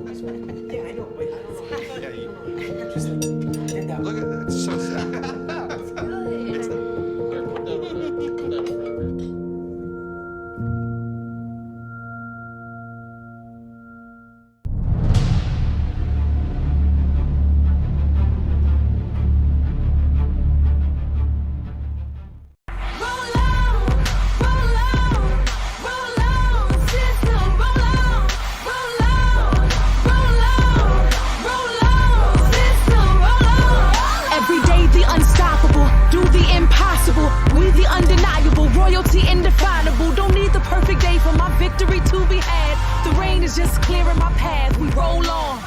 Yeah, I know, but I don't know. Yeah, you just look at that. It's so sad. It's good. Here, put that over there. Put that in front of her. Every day the unstoppable, do the impossible. We the undeniable, royalty indefinable. Don't need the perfect day for my victory to be had. The rain is just clearing my path. We roll on.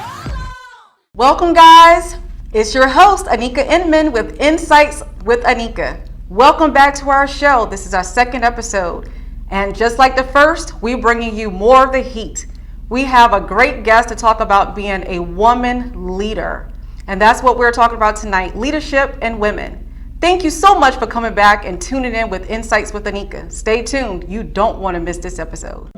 Welcome, guys. It's your host, Anika Inman with Insights with Anika. Welcome back to our show. This is our second episode. And just like the first, we're bringing you more of the heat. We have a great guest to talk about being a woman leader. And that's what we're talking about tonight, leadership and women. Thank you so much for coming back and tuning in with Insights with Anika. Stay tuned. You don't want to miss this episode.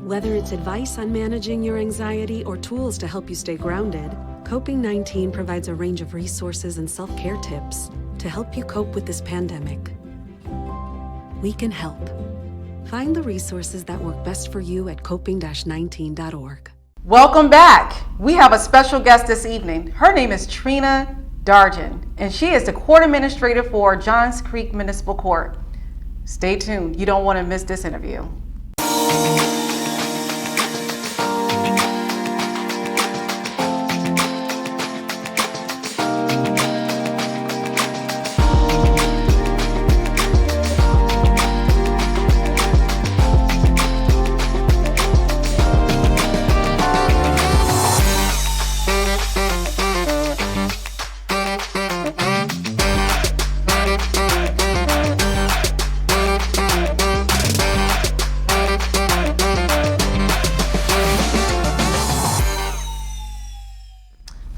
Whether it's advice on managing your anxiety or tools to help you stay grounded, Coping-19 provides a range of resources and self-care tips to help you cope with this pandemic. We can help. Find the resources that work best for you at coping-19.org. Welcome back. We have a special guest this evening. Her name is Anika Dargin, and she is the court administrator for Johns Creek Municipal Court. Stay tuned. You don't want to miss this interview.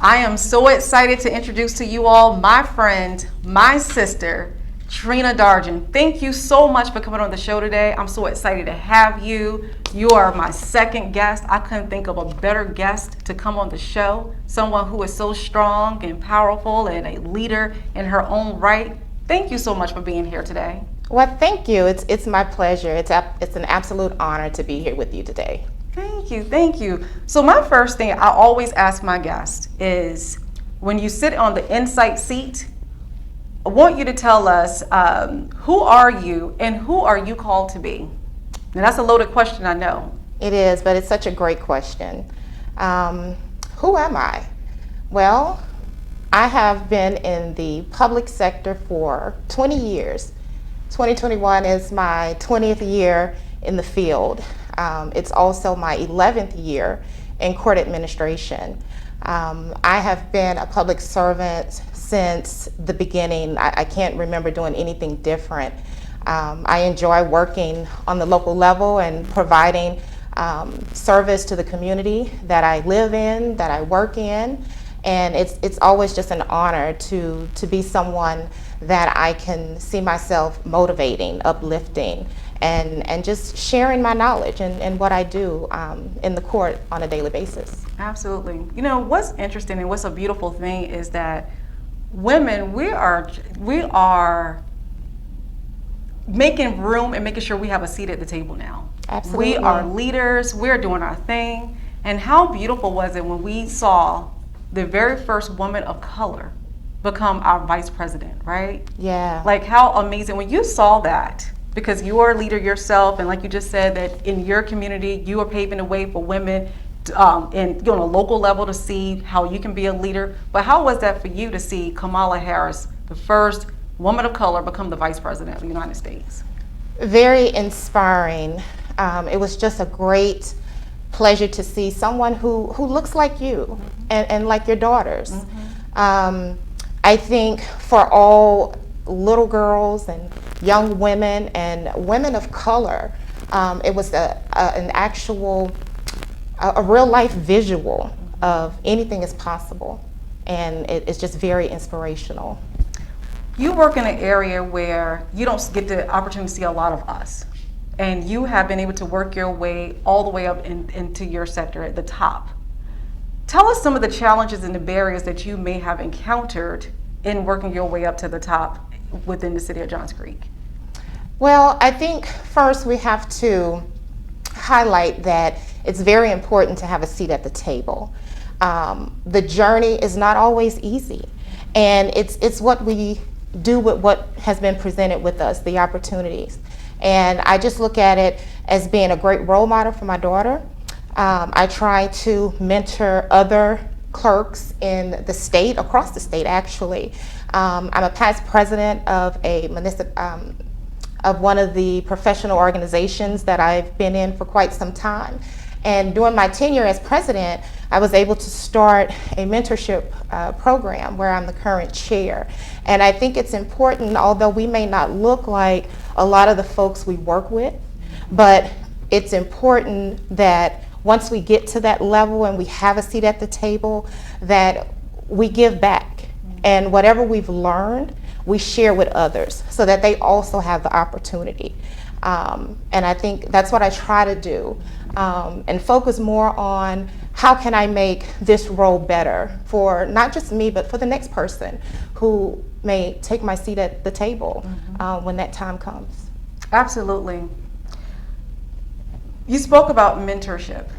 I am so excited to introduce to you all my friend, my sister, Anika Dargin. Thank you so much for coming on the show today. I'm so excited to have you. You are my second guest. I couldn't think of a better guest to come on the show. Someone who is so strong and powerful and a leader in her own right. Thank you so much for being here today. Well, thank you. It's my pleasure. It's an absolute honor to be here with you today. Thank you. So my first thing I always ask my guests is, when you sit on the insight seat, I want you to tell us who are you and who are you called to be? Now that's a loaded question, I know. It is, but it's such a great question. Who am I? Well, I have been in the public sector for 20 years. 2021 is my 20th year in the field. It's also my 11th year in court administration. I have been a public servant since the beginning. I can't remember doing anything different. I enjoy working on the local level and providing service to the community that I live in, that I work in. And it's always just an honor to be someone that I can see myself motivating, uplifting, and just sharing my knowledge and what I do in the court on a daily basis. Absolutely. You know, what's interesting and what's a beautiful thing is that women, we are making room and making sure we have a seat at the table now. Absolutely. We are leaders, we're doing our thing. And how beautiful was it when we saw the very first woman of color become our vice president, right? Yeah. Like, how amazing when you saw that, because you are a leader yourself, and like you just said, that in your community you are paving the way for women and on a local level to see how you can be a leader. But how was that for you to see Kamala Harris, the first woman of color, become the vice president of the United States? Very inspiring. It was just a great pleasure to see someone who looks like you and like your daughters. Mm-hmm. I think for all little girls and young women and women of color, it was an actual, a real life visual of anything is possible. and it's just very inspirational. You work in an area where you don't get the opportunity to see a lot of us, and you have been able to work your way all the way up into your sector at the top. Tell us some of the challenges and the barriers that you may have encountered in working your way up to the top within the city of Johns Creek. Well, I think first we have to highlight that it's very important to have a seat at the table. The journey is not always easy, and it's what we do with what has been presented with us, the opportunities. And I just look at it as being a great role model for my daughter. I try to mentor other clerks in the state, across the state actually. I'm a past president of of one of the professional organizations that I've been in for quite some time. And during my tenure as president, I was able to start a mentorship program where I'm the current chair. And I think it's important, although we may not look like a lot of the folks we work with, but it's important that once we get to that level and we have a seat at the table, that we give back. And whatever we've learned, we share with others so that they also have the opportunity. And I think that's what I try to do, and focus more on how can I make this role better for not just me, but for the next person who may take my seat at the table when that time comes. Absolutely. You spoke about mentorship,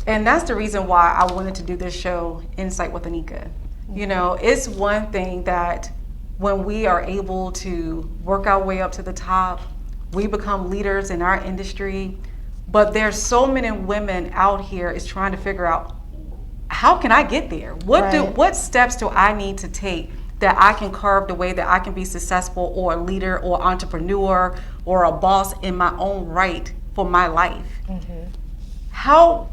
and that's the reason why I wanted to do this show, Insight with Anika. You know, it's one thing that when we are able to work our way up to the top, we become leaders in our industry, but there's so many women out here is trying to figure out, how can I get there? What steps do I need to take that I can carve the way that I can be successful, or a leader or entrepreneur or a boss in my own right for my life? How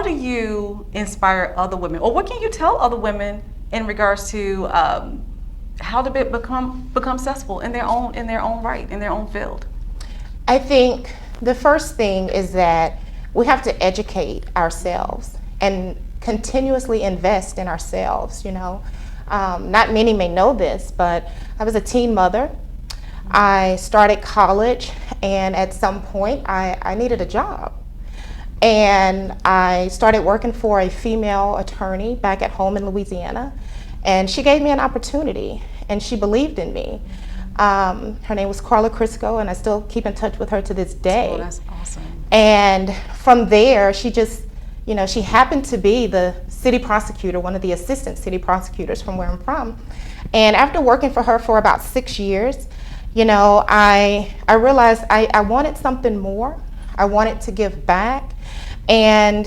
do you inspire other women, or what can you tell other women in regards to how to become successful in their own right, in their own field? I think the first thing is that we have to educate ourselves and continuously invest in ourselves. You know, not many may know this, but I was a teen mother. I started college, and at some point I needed a job. And I started working for a female attorney back at home in Louisiana, and she gave me an opportunity, and she believed in me. Her name was Carla Crisco, and I still keep in touch with her to this day. Oh, that's awesome. And from there, she just, you know, she happened to be the city prosecutor, one of the assistant city prosecutors from where I'm from. And after working for her for about 6 years, you know, I realized I wanted something more. I wanted to give back. And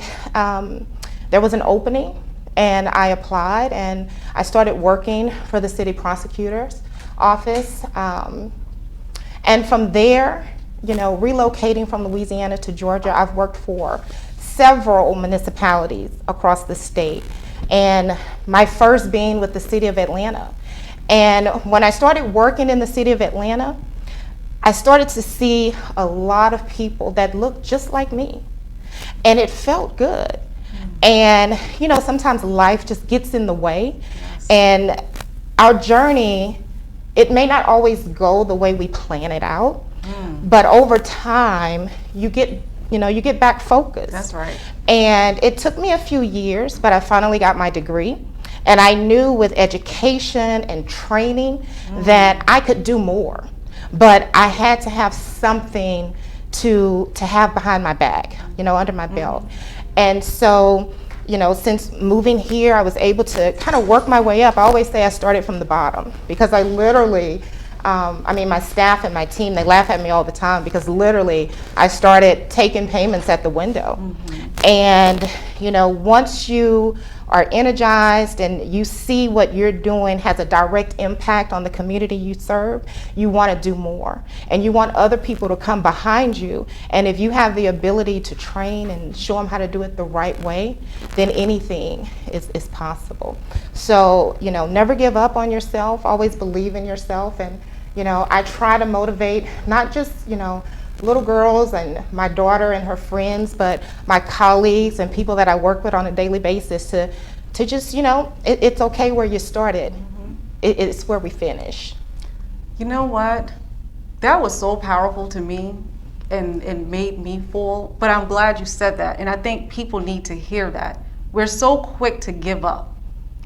there was an opening, and I applied, and I started working for the city prosecutor's office. And from there, you know, relocating from Louisiana to Georgia, I've worked for several municipalities across the state, and my first being with the city of Atlanta. And when I started working in the city of Atlanta, I started to see a lot of people that looked just like me, and it felt good. And you know, sometimes life just gets in the way, and our journey, it may not always go the way we plan it out, but over time you get back focused. That's right. And it took me a few years, but I finally got my degree, and I knew with education and training that I could do more, but I had to have something to have behind my back, you know, under my belt. And so, you know, since moving here, I was able to kind of work my way up. I always say I started from the bottom, because I literally, my staff and my team, they laugh at me all the time, because literally I started taking payments at the window. And, you know, once you are energized and you see what you're doing has a direct impact on the community you serve, you want to do more. And you want other people to come behind you. And if you have the ability to train and show them how to do it the right way, then anything is possible. So, you know, never give up on yourself. Always believe in yourself. And, you know, I try to motivate not just, you know, little girls and my daughter and her friends, but my colleagues and people that I work with on a daily basis to just, it's okay where you started. It's where we finish. You know what? That was so powerful to me and made me full, but I'm glad you said that. And I think people need to hear that. We're so quick to give up.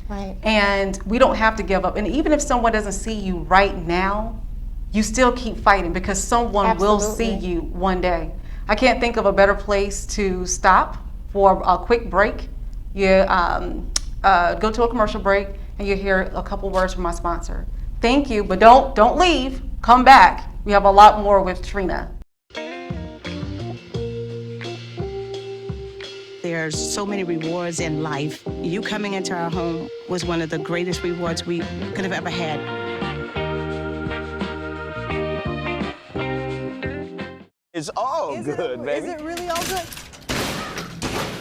Right. And we don't have to give up. And even if someone doesn't see you right now, you still keep fighting because someone will see you one day. I can't think of a better place to stop for a quick break. You go to a commercial break and you hear a couple words from my sponsor. Thank you, but don't leave. Come back. We have a lot more with Trina. There's so many rewards in life. You coming into our home was one of the greatest rewards we could have ever had. It's all good, baby. Is it really all good?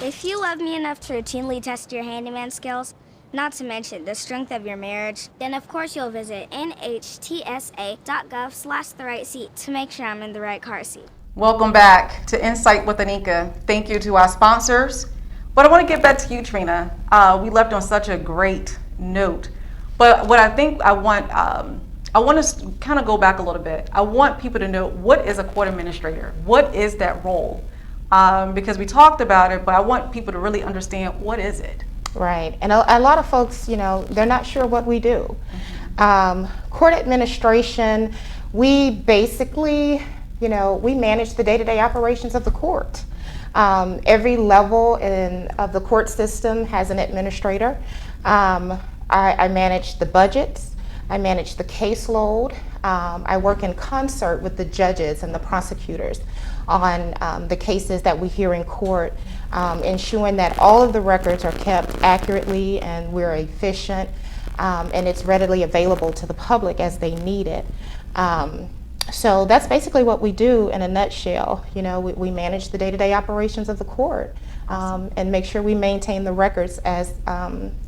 If you love me enough to routinely test your handyman skills, not to mention the strength of your marriage, then of course you'll visit nhtsa.gov/therightseat to make sure I'm in the right car seat. Welcome back to Insight with Anika. Thank you to our sponsors. But I want to get back to you, Trina. We left on such a great note. But what I think I want to kind of go back a little bit. I want people to know, what is a court administrator? What is that role? Because we talked about it, but I want people to really understand, what is it? Right. And a lot of folks, they're not sure what we do. Court administration, we basically, we manage the day-to-day operations of the court. Every level of the court system has an administrator. I manage the budgets. I manage the caseload. I work in concert with the judges and the prosecutors on the cases that we hear in court, ensuring that all of the records are kept accurately and we're efficient, and it's readily available to the public as they need it. So that's basically what we do in a nutshell. We manage the day-to-day operations of the court, and make sure we maintain the records as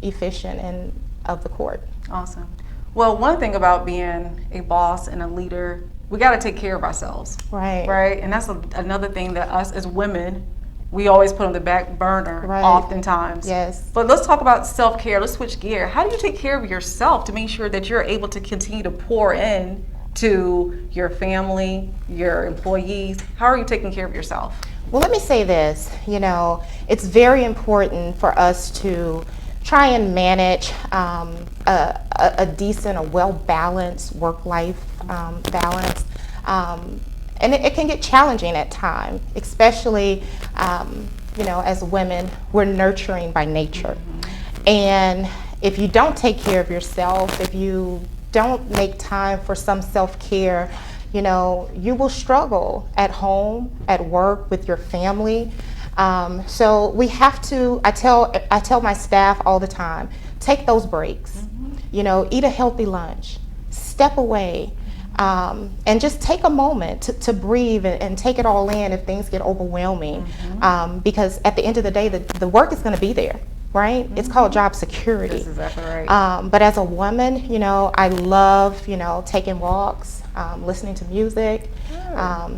efficient and of the court. Awesome. Well, one thing about being a boss and a leader, we got to take care of ourselves. Right. Right. And that's another thing that us as women, we always put on the back burner, right, oftentimes. Yes. But let's talk about self-care. Let's switch gear. How do you take care of yourself to make sure that you're able to continue to pour in to your family, your employees? How are you taking care of yourself? Well, let me say this. It's very important for us to try and manage a decent, a well-balanced work-life balance. And it can get challenging at times, especially, as women, we're nurturing by nature. And if you don't take care of yourself, if you don't make time for some self-care, you will struggle at home, at work, with your family. So we have to, I tell my staff all the time, take those breaks, eat a healthy lunch, step away, and just take a moment to breathe and take it all in if things get overwhelming. Because at the end of the day, the work is going to be there, right? It's called job security. That's exactly right. But as a woman, I love, taking walks, listening to music,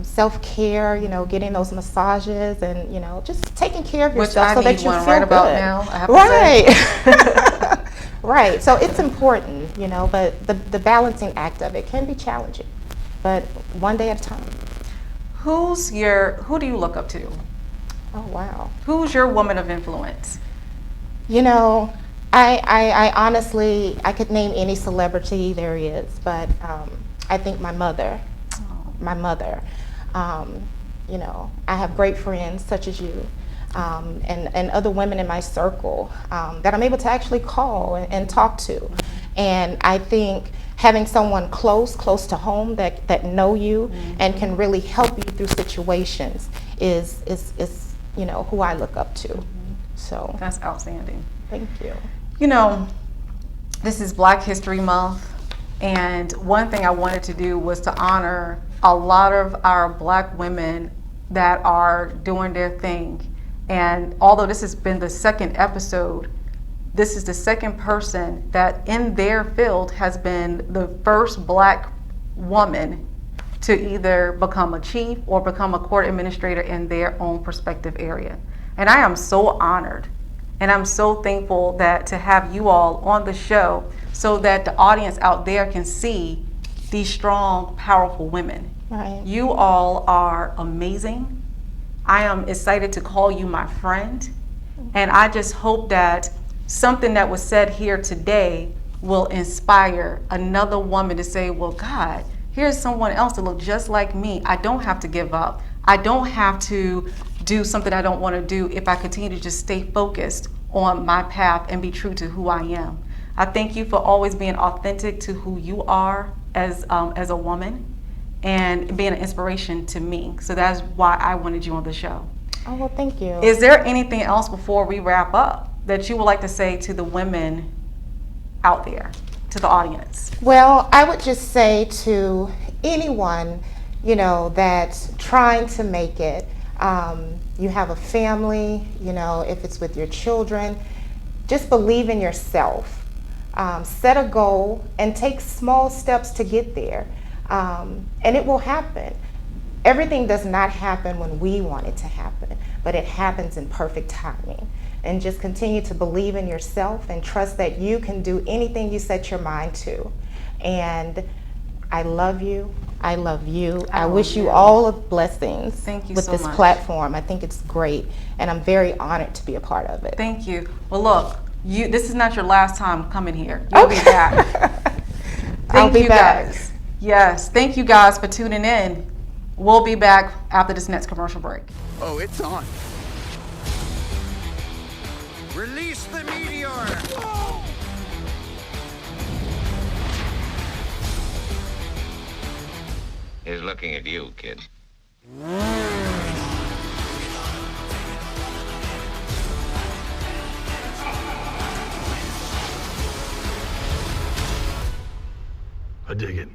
self-care, you getting those massages and, just taking care of yourself so that you feel right good. about now, I have to right. Right. So it's important, but the balancing act of it can be challenging, but one day at a time. Who do you look up to? Oh, wow. Who's your woman of influence? I honestly, I could name any celebrity there is, but I think my mother. I have great friends such as you, and other women in my circle that I'm able to actually call and talk to. And I think having someone close to home that know you and can really help you through situations is who I look up to. So that's outstanding. Thank you. This is Black History Month, and one thing I wanted to do was to honor a lot of our Black women that are doing their thing. And although this has been the second episode, this is the second person that in their field has been the first Black woman to either become a chief or become a court administrator in their own prospective area. And I am so honored And I'm so thankful that to have you all on the show so that the audience out there can see these strong, powerful women. Right. You all are amazing. I am excited to call you my friend. And I just hope that something that was said here today will inspire another woman to say, well, God, here's someone else that looks just like me. I don't have to give up. I don't have to do something I don't want to do if I continue to just stay focused on my path and be true to who I am. I thank you for always being authentic to who you are as a woman and being an inspiration to me. So that's why I wanted you on the show. Oh, well, thank you. Is there anything else before we wrap up that you would like to say to the women out there, to the audience? Well, I would just say to anyone, that's trying to make it, you have a family, if it's with your children, just believe in yourself. Set a goal and take small steps to get there. And it will happen. Everything does not happen when we want it to happen, but it happens in perfect timing. And just continue to believe in yourself and trust that you can do anything you set your mind to. And I love you. I love you. I wish you all of blessings. Thank you with so this much. platform. I think it's great, and I'm very honored to be a part of it. Thank you. Well, look, this is not your last time coming here. You'll be back. I'll be back. Guys. Yes, thank you guys for tuning in. We'll be back after this next commercial break. Oh, it's on. Release the meteor! Oh! He's looking at you, kid. I dig it.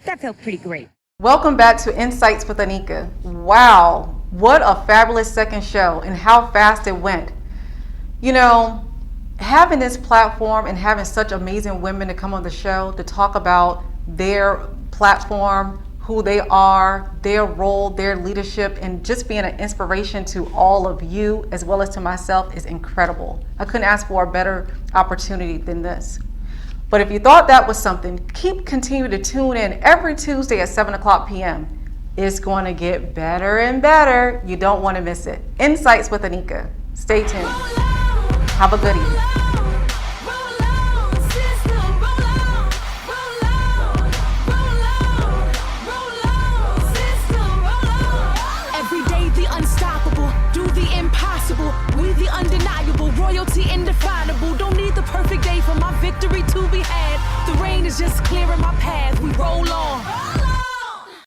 That felt pretty great. Welcome back to Insights with Anika. Wow, what a fabulous second show and how fast it went. Having this platform and having such amazing women to come on the show to talk about their platform, who they are, their role, their leadership, and just being an inspiration to all of you as well as to myself is incredible. I couldn't ask for a better opportunity than this. But if you thought that was something, continue to tune in every Tuesday at 7:00 p.m. It's going to get better and better. You don't want to miss it. Insights with Anika. Stay tuned. Have a good evening. Every day the unstoppable, do the impossible. We the undeniable, royalty indefinable. Don't need the perfect day for my victory to be had. The rain is just clearing my path. We roll on.